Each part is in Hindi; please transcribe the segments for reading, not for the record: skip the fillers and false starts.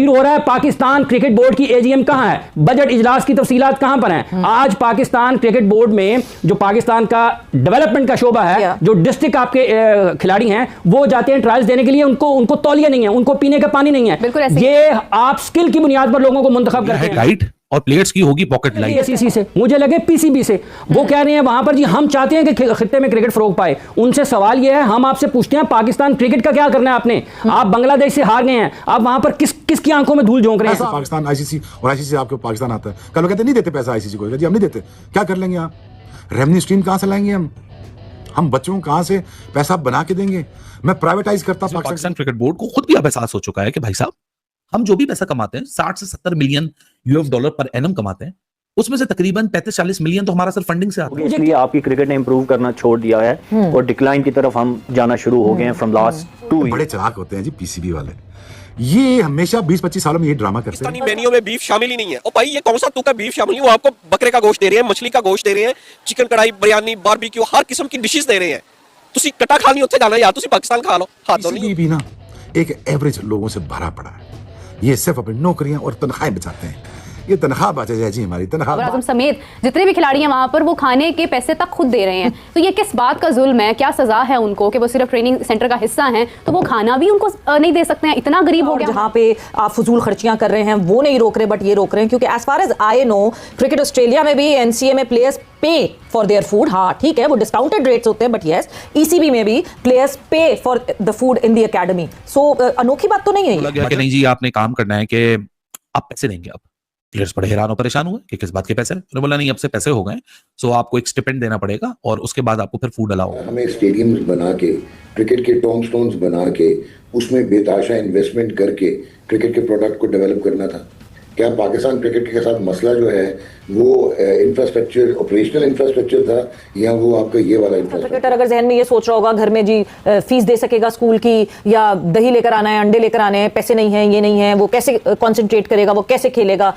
हो रहा है। पाकिस्तान क्रिकेट बोर्ड की एजीएम कहां है? बजट इजलास की तफसीलात कहां पर हैं? आज पाकिस्तान क्रिकेट बोर्ड में जो पाकिस्तान का डेवलपमेंट का शोबा है, जो डिस्ट्रिक्ट आपके खिलाड़ी हैं वो जाते हैं ट्रायल्स देने के लिए, उनको तौलिया नहीं है, उनको पीने का पानी नहीं है। ये आप स्किल की बुनियाद पर लोगों को मुंतखब करते हैं। राइट, और प्लेयर्स की होगी पॉकेट लाइन एसीसी से, मुझे लगे पीसीबी से। वो कह रहे हैं वहां पर जी हम चाहते हैं कि खित्ते में क्रिकेट फरोग पाए। उनसे सवाल यह है, हम आपसे पूछते हैं पाकिस्तान क्रिकेट का क्या करना है आपने? आप बांग्लादेश से हार गए हैं, आप वहां पर किसकी आंखों में धूल झोंक रहे हैं? पाकिस्तान आईसीसी और आईसीसी आपके पाकिस्तान आता है, कल वो कहते नहीं देते पैसा आईसीसी को, जी हम नहीं देते, क्या कर लेंगे आप? रेवेन्यू स्ट्रीम कहां से लाएंगे हम बच्चों को कहां से पैसा बना के देंगे? मैं प्राइवेटाइज करता। पाकिस्तान क्रिकेट बोर्ड को खुद भी अब एहसास हो चुका है कि भाई साहब हम जो भी पैसा कमाते हैं 60 से 70 million US dollar per annum कमाते हैं, उसमें से तकरीबन 35-40 मिलियन तो हमारा सिर्फ फंडिंग से आता है। इसलिए आपकी क्रिकेट ने इंप्रूव करना छोड़ दिया है और डिक्लाइन की तरफ हम जाना शुरू हो गए हैं फ्रॉम लास्ट 2 बड़े चालाक होते हैं जी पीसीबी वाले, ये हमेशा 20-25 सालों में ये ड्रामा करते हैं। मेन्यू में बीफ शामिल ही नहीं है। ओ भाई ये कौन सा तुका बीफ शामिल नहीं, वो आपको बकरे का गोश्त दे रहे हैं, मछली का गोश्त दे रहे हैं, चिकन कढ़ाई, बिरयानी, बारबेक्यू, हर किस्म की डिशेस दे रहे हैं। तुसी कटा खानी उत्थे जाना यार, तुसी पाकिस्तान खा लो, हाथ धो नहीं। भी ना एक एवरेज लोगों से भरा पड़ा है, ये सिर्फ अपनी नौकरियां और तनख्वाहें बचाते हैं। ये तनख्वाह बचा जाए जी, हमारी तनख्वाह। आजम समेत जितने भी खिलाड़ी हैं वहां पर वो खाने के पैसे तक खुद दे रहे हैं, तो ये किस बात का जुल्म है? क्या सजा है उनको कि वो सिर्फ ट्रेनिंग सेंटर का हिस्सा हैं तो वो खाना भी उनको नहीं दे सकते हैं? इतना गरीब हो गया। जहां पे आप फजूल खर्चियां कर रहे हैं वो नहीं रोक रहे, बट ये रोक रहे हैं क्योंकि as far as I know cricket Australia में भी एनसीए में players pay for their food. हाँ ठीक है, वो डिस्काउंटेड रेट्स होते हैं, बट यस ईसीबी में भी players pay for the food in the academy. So अनोखी बात तो नहीं है। बोला कि नहीं जी आपने काम करना है कि आप पैसे देंगे। अब प्लेयर्स बड़े हैरान और परेशान हुए कि किस बात के पैसे? उन्होंने बोला नहीं अब से पैसे हो गए, सो आपको एक स्टिपेंड देना पड़ेगा और उसके बाद आपको फिर फूड अलाउ होगा। हमें स्टेडियम्स बना के, क्रिकेट के टॉम स्टोन्स बना के, उसमें बेताशा इन्वेस्टमेंट करके क्रिकेट के प्रोडक्ट को डेवलप करना था। क्या पाकिस्तान क्रिकेट के साथ मसला जो है वो इंफ्रास्ट्रक्चर, ऑपरेशनल इंफ्रास्ट्रक्चर था या वो आपका ये वाला इंफ्रास्ट्रक्चर? क्रिकेटर अगर जहन में ये सोच रहा होगा घर में जी फीस दे सकेगा स्कूल की, या दही लेकर आना है, अंडे लेकर आने हैं, पैसे नहीं है, ये नहीं है, वो कैसे कंसंट्रेट करेगा, वो कैसे खेलेगा?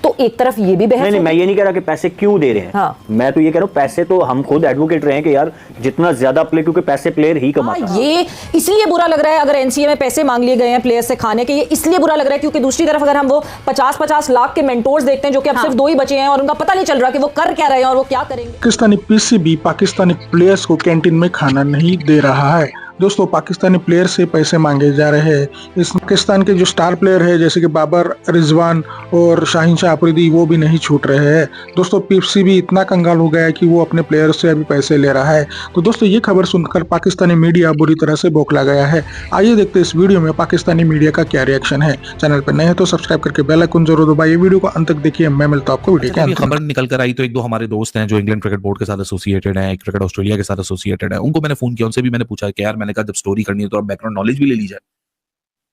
तो एक तरफ ये भी बहस नहीं, मैं ये नहीं कह रहा कि पैसे क्यों दे रहे हैं। हाँ। मैं तो ये कह रहा हूँ पैसे तो हम खुद एडवोकेट रहे हैं कि यार जितना ज्यादा प्ले, क्योंकि पैसे प्लेयर ही कमाता है। ये इसलिए बुरा लग रहा है अगर एनसीए में पैसे मांग लिए गए हैं प्लेयर से खाने के, ये इसलिए बुरा लग रहा है क्योंकि दूसरी तरफ अगर हम वो 50-50 लाख के मेंटोर्स देखते हैं जो कि अब सिर्फ 2 ही बचे हैं और उनका पता नहीं चल रहा कि वो कर क्या रहे हैं और वो क्या करेंगे। पाकिस्तानी पीसीबी पाकिस्तानी प्लेयर्स को कैंटीन में खाना नहीं दे रहा है। दोस्तों पाकिस्तानी प्लेयर से पैसे मांगे जा रहे हैं। इस पाकिस्तान के जो स्टार प्लेयर है जैसे कि बाबर, रिजवान और शाहीन शाह अफरीदी, वो भी नहीं छूट रहे हैं। दोस्तों पीसीबी इतना कंगाल हो गया है कि वो अपने प्लेयर से अभी पैसे ले रहा है। तो दोस्तों ये खबर सुनकर पाकिस्तानी मीडिया बुरी तरह से बौखला गया है। आइए देखते हैं इस वीडियो में पाकिस्तानी मीडिया का क्या रिएक्शन है। चैनल पर नए हैं तो सब्सक्राइब करके बेल आइकन जरूर दबाइए। वीडियो को अंत तक देखिए, मैं मिलता हूं आपको वीडियो के अंत में। खबर निकल कर आई तो एक दो हमारे दोस्त हैं जो इंग्लैंड क्रिकेट बोर्ड के साथ एसोसिएटेड हैं, क्रिकेट ऑस्ट्रेलिया के साथ एसोसिएटेड है, उनको मैंने फोन किया, उनसे भी मैंने पूछा कि यार, मैंने कहा जब स्टोरी करनी है तो बैकग्राउंड नॉलेज भी ले ली जाए।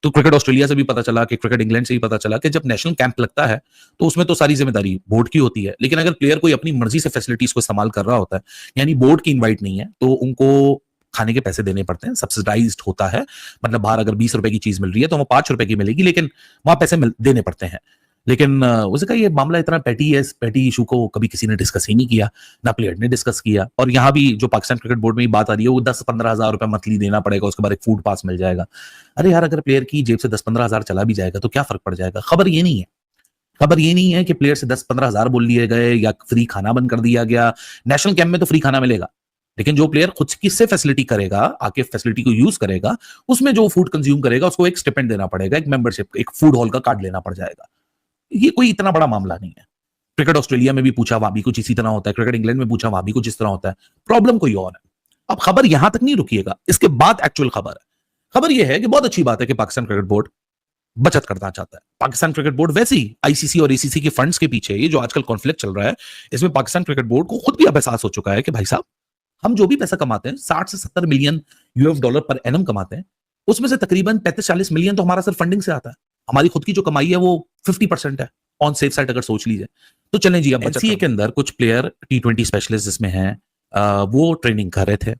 तो क्रिकेट ऑस्ट्रेलिया से भी पता चला कि क्रिकेट इंग्लैंड से भी पता चला कि जब नेशनल कैंप लगता है तो उसमें तो सारी जिम्मेदारी बोर्ड की होती है, लेकिन अगर प्लेयर कोई अपनी मर्जी से फैसिलिटीज को इस्तेमाल कर रहा होता है, यानी बोर्ड की इनवाइट नहीं है, तो उनको खाने के पैसे देने पड़ते हैं। सब्सिडाइज्ड होता है, मतलब बाहर अगर 20 रुपए की चीज मिल रही है तो वो 5 रुपए की मिलेगी, लेकिन वहां पैसे देने पड़ते हैं। लेकिन उसे कहा ये मामला इतना पैटी है, इस पैटी इशू को कभी किसी ने डिस्कस ही नहीं किया, ना प्लेयर ने डिस्कस किया। और यहाँ भी जो पाकिस्तान क्रिकेट बोर्ड में बात आ रही है वो 10-15 हज़ार रुपए मंथली देना पड़ेगा, उसके बाद एक फूड पास मिल जाएगा। अरे यार, अगर प्लेयर की जेब से 10-15 हज़ार चला भी जाएगा तो क्या फर्क पड़ जाएगा? खबर ये नहीं है। खबर ये नहीं है कि प्लेयर से 10-15 हज़ार बोल लिए गए या फ्री खाना बंद कर दिया गया। नेशनल कैंप में तो फ्री खाना मिलेगा, लेकिन जो प्लेयर खुद किससे फैसिलिटी करेगा, आके फैसिलिटी को यूज करेगा, उसमें जो फूड कंज्यूम करेगा उसको एक स्टिपेंड देना पड़ेगा, एक मेंबरशिप, एक फूड हॉल का कार्ड लेना पड़ जाएगा। ये कोई इतना बड़ा मामला नहीं है। क्रिकेट ऑस्ट्रेलिया में भी पूछा, वहां भी कुछ इसी तरह होता है। क्रिकेट इंग्लैंड में पूछा, वहां भी कुछ इस तरह होता है। प्रॉब्लम कोई और है। अब खबर यहां तक नहीं रुकिएगा, इसके बाद एक्चुअल खबर है। खबर यह है कि बहुत अच्छी बात है कि पाकिस्तान क्रिकेट बोर्ड बचत करना चाहता है। पाकिस्तान क्रिकेट बोर्ड वैसे ही आईसीसी और एसीसी के फंड्स के पीछे ये जो आजकल कॉन्फ्लिक्ट चल रहा है, इसमें पाकिस्तान क्रिकेट बोर्ड को खुद भी अब एहसास हो चुका है कि भाई साहब हम जो भी पैसा कमाते हैं 60 से 70 million US dollar per annum कमाते हैं, उसमें से तकरीबन 35-40 मिलियन तो हमारा सिर्फ फंडिंग से आता है। हमारी खुद की जो कमाई है वो 50% है ऑन सेफ साइड अगर सोच लीजिए तो। चलें जी, अब एनसीए के अंदर कुछ प्लेयर T20 स्पेशलिस्ट जिसमें हैं वो ट्रेनिंग कर रहे थे।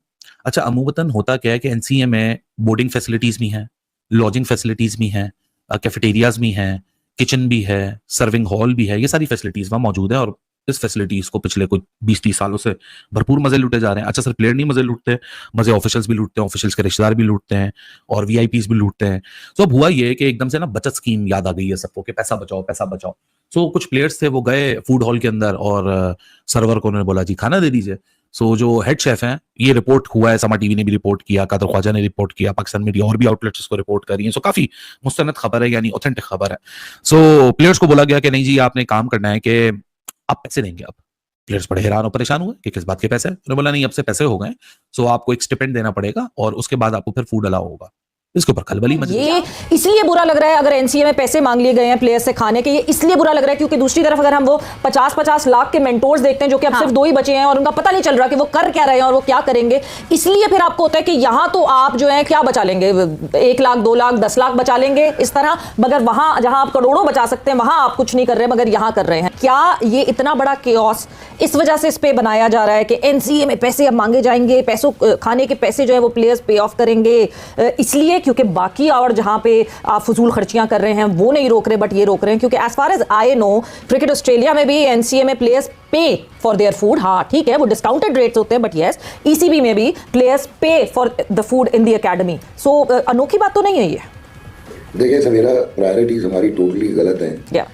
अच्छा, अमूमतन होता क्या है कि एनसीए में बोर्डिंग फैसिलिटीज भी हैं, लॉजिंग फैसिलिटीज भी हैं, कैफेटेरियाज भी हैं, किचन भी है, सर्विंग हॉल भी है, ये सारी फैसिलिटीज वहां मौजूद है और इस फैसिलिटीज को पिछले कुछ 20-30 सालों से भरपूर मजे लूटे जा रहे हैं। अच्छा, सिर्फ प्लेयर नहीं मजे लूटते, मजे ऑफिशियल्स भी लूटते हैं, ऑफिशियल्स के रिश्तेदार भी लूटते हैं और वीआईपीज भी लूटते हैं। तो अब हुआ ये कि एकदम से ना बचत स्कीम याद आ गई है सबको कि पैसा बचाओ पैसा बचाओ। सो कुछ प्लेयर्स थे वो गए फूड हॉल के अंदर और सर्वर को उन्होंने बोला जी खाना दे दीजिए। सो जो हेड शेफ हैं, ये रिपोर्ट हुआ है, समा टीवी ने भी रिपोर्ट किया, कादर ख्वाजा ने रिपोर्ट किया, पाकिस्तान मीडिया और भी आउटलेट्स इसको रिपोर्ट कर रही हैं। सो काफी मुस्तनद खबर है, यानी ऑथेंटिक खबर है। सो प्लेयर्स को बोला गया कि नहीं जी आपने काम करना है कि आप पैसे देंगे। अब प्लेयर्स बड़े हैरान और परेशान हुए कि किस बात के पैसे हैं। उन्होंने बोला नहीं अब से पैसे हो गए, सो आपको एक स्टिपेंड देना पड़ेगा और उसके बाद आपको फिर फूड अलाउ होगा। इसके ऊपर खलबली मच गई। ये इसलिए बुरा लग रहा है अगर एनसीए में पैसे मांग लिए गए हैं प्लेयर्स से खाने के, ये इसलिए बुरा लग रहा है क्योंकि दूसरी तरफ अगर हम वो 50-50 लाख के मेंटोर्स देखते हैं जो कि अब सिर्फ 2 ही बचे हैं और उनका पता नहीं चल रहा कि वो कर क्या रहे हैं और वो क्या करेंगे, इसलिए फिर आपको होता है कि यहां तो आप जो है क्या बचा लेंगे, 1 लाख 2 लाख 10 लाख बचा लेंगे इस तरह, मगर वहां जहां आप करोड़ों बचा सकते हैं वहां आप कुछ नहीं कर रहे मगर यहां कर रहे हैं। क्या ये इतना बड़ा केओस इस वजह से इस पे बनाया जा रहा है कि एनसीए में पैसे अब मांगे जाएंगे, पैसों खाने के पैसे जो है वो प्लेयर्स पे ऑफ करेंगे, इसलिए क्योंकि बाकी और जहां पे आप फजूल खर्चियां कर रहे हैं वो नहीं रोक रहे बट ये रोक रहे हैं क्योंकि as far as I know cricket Australia में भी एनसीए में players pay for their food. हाँ ठीक है वो डिस्काउंटेड रेट्स होते हैं बट यस ईसीबी में भी players pay for the food in the academy. So अनोखी बात तो नहीं है ये। देखिए सवेरा प्रायोरिटीज हमारी टोटली गलत हैं।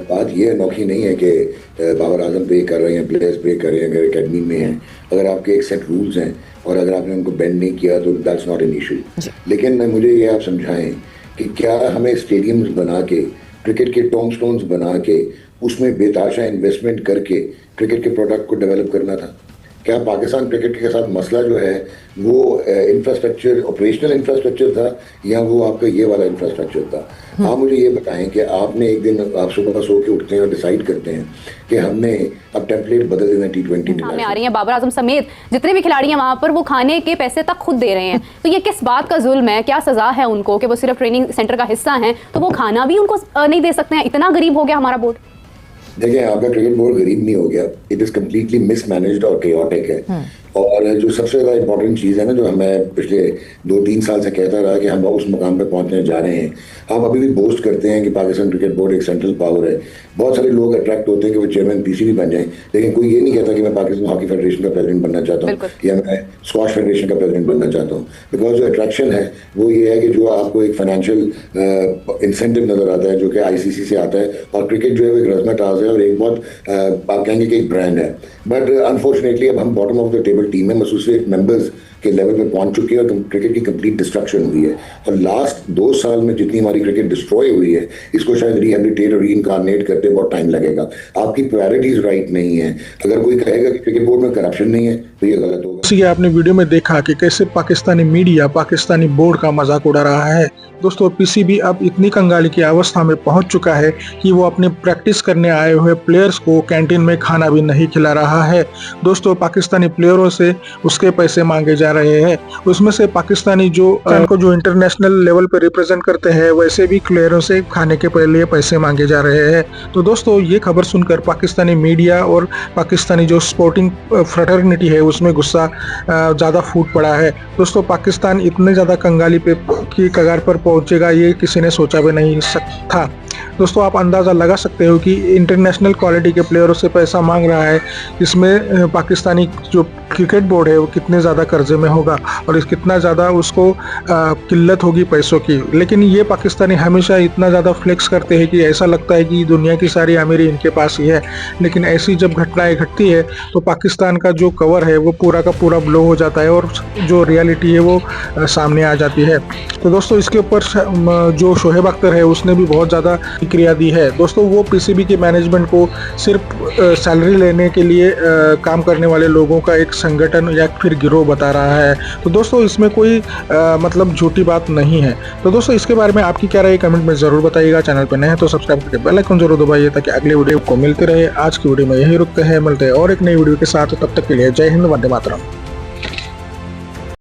बात ये अनोखी नहीं है कि बाबर आजम पे कर रहे हैं, प्लेयर्स पे कर रहे हैं, अगर एकेडमी में हैं, अगर आपके एक सेट रूल्स हैं और अगर आपने उनको बेंड नहीं किया तो दैट्स नॉट एन इशू। लेकिन मुझे ये आप समझाएं कि क्या हमें स्टेडियम्स बना के, क्रिकेट के टॉम स्टोन्स बना के, उसमें बेताशा इन्वेस्टमेंट करके क्रिकेट के प्रोडक्ट को डेवलप करना था? क्या पाकिस्तान क्रिकेट के साथ मसला जो है वो इंफ्रास्ट्रक्चर, ऑपरेशनल इंफ्रास्ट्रक्चर था या वो आपका ये वाला इंफ्रास्ट्रक्चर था? आप मुझे ये बताएं कि आपने एक दिन आप सुबह सो के उठते हैं और डिसाइड करते हैं कि हमने अब टेम्पलेट बदल देना T20 सामने आ रही है, बाबर आजम समेत जितने भी खिलाड़ी हैं वहां पर वो खाने के पैसे तक खुद दे रहे हैं। तो ये किस बात का जुल्म है, क्या सजा है उनको कि वो सिर्फ ट्रेनिंग सेंटर का हिस्सा हैं तो वो खाना भी उनको नहीं दे सकते हैं? इतना गरीब हो गया हमारा बोर्ड। देखिए आपका क्रिकेट बोर्ड गरीब नहीं हो गया, इट इज कम्प्लीटली मिसमैनेज्ड और केओटिक है। और जो सबसे ज़्यादा इंपॉर्टेंट चीज़ है ना, जो हमें पिछले 2-3 साल से कहता रहा कि हम उस मुकाम पर पहुंचने जा रहे हैं, आप अभी भी बोस्ट करते हैं कि पाकिस्तान क्रिकेट बोर्ड एक सेंट्रल पावर है। बहुत सारे लोग अट्रैक्ट होते हैं कि वो चेयरमैन पीसीबी बन जाएं, लेकिन कोई ये नहीं कहता कि मैं पाकिस्तान हॉकी फेडरेशन का प्रेसिडेंट बनना चाहता हूँ या मैं स्क्वाश फेडरेशन का प्रेसिडेंट बनना चाहता हूँ। बिकॉज जो अट्रैक्शन है वो ये है कि जो आपको एक फाइनेंशियल इंसेंटिव नजर आता है जो कि आईसीसी से आता है, और क्रिकेट जो है वो एक रस्म-ए-ताज़ है और एक बहुत आप कहेंगे कि एक ब्रांड है। बट अनफॉर्चुनेटली अब हम bottom of the table team में एसोसिएट मेंबर्स के लेवल पे पहुंच चुके हैं और क्रिकेट की कंप्लीट डिस्ट्रक्शन हुई है। और लास्ट 2 साल में जितनी हमारी क्रिकेट डिस्ट्रॉय हुई है, इसको शायद रिहेबिलिटेट और रीइनकार्नेट करते बहुत टाइम लगेगा। आपकी प्रायोरिटीज राइट नहीं है। अगर कोई कहेगा कि क्रिकेट बोर्ड में करप्शन नहीं है तो ये गलत होगा। जैसे आपने वीडियो में देखा कि कैसे पाकिस्तानी मीडिया पाकिस्तानी बोर्ड का मजाक उड़ा रहा है। दोस्तों पीसीबी अब इतनी कंगाली की अवस्था में पहुंच चुका है कि वो अपने प्रैक्टिस करने आए हुए प्लेयर्स को कैंटीन में खाना भी नहीं खिला रहा है। दोस्तों पाकिस्तानी प्लेयरों से उसके पैसे मांगे जा रहे हैं, उसमें से पाकिस्तानी जो इंटरनेशनल लेवल पे रिप्रेजेंट करते हैं वैसे भी प्लेयरों से खाने के लिए पैसे मांगे जा रहे हैं। तो दोस्तों ये खबर सुनकर पाकिस्तानी मीडिया और पाकिस्तानी जो स्पोर्टिंग फ्रेटर्निटी है उसमें गुस्सा ज़्यादा फूट पड़ा है। दोस्तों पाकिस्तान इतने ज़्यादा कंगाली पे की कगार पर पहुंचेगा ये किसी ने सोचा भी नहीं था। दोस्तों आप अंदाज़ा लगा सकते हो कि इंटरनेशनल क्वालिटी के प्लेयरों से पैसा मांग रहा है, इसमें पाकिस्तानी जो क्रिकेट बोर्ड है वो कितने ज़्यादा कर्जे में होगा और कितना ज़्यादा उसको किल्लत होगी पैसों की। लेकिन ये पाकिस्तानी हमेशा इतना ज़्यादा फ्लेक्स करते हैं कि ऐसा लगता है कि दुनिया की सारी अमीरी इनके पास ही है। लेकिन ऐसी जब घटनाएं घटती है तो पाकिस्तान का जो कवर है वो पूरा का पूरा ब्लो हो जाता है और जो रियलिटी है वो सामने आ जाती है। तो दोस्तों इसके ऊपर जो शोएब अख्तर है उसने भी बहुत ज़्यादा प्रतिक्रिया दी है। दोस्तों वो पीसीबी के मैनेजमेंट को सिर्फ सैलरी लेने के लिए काम करने वाले लोगों का एक संगठन या फिर गिरोह बता रहा है। तो दोस्तों इसमें कोई मतलब झूठी बात नहीं है। तो दोस्तों इसके बारे में आपकी क्या राय कमेंट में ज़रूर बताइएगा। चैनल पर नए हैं तो सब्सक्राइब करके बेल आइकन जरूर दबाइए ताकि अगले वीडियो को मिलते रहे। आज की वीडियो में यही रुकते हैं, मिलते हैं और एक नई वीडियो के साथ। तब तक के लिए जय हिंद, वंदे मातरम।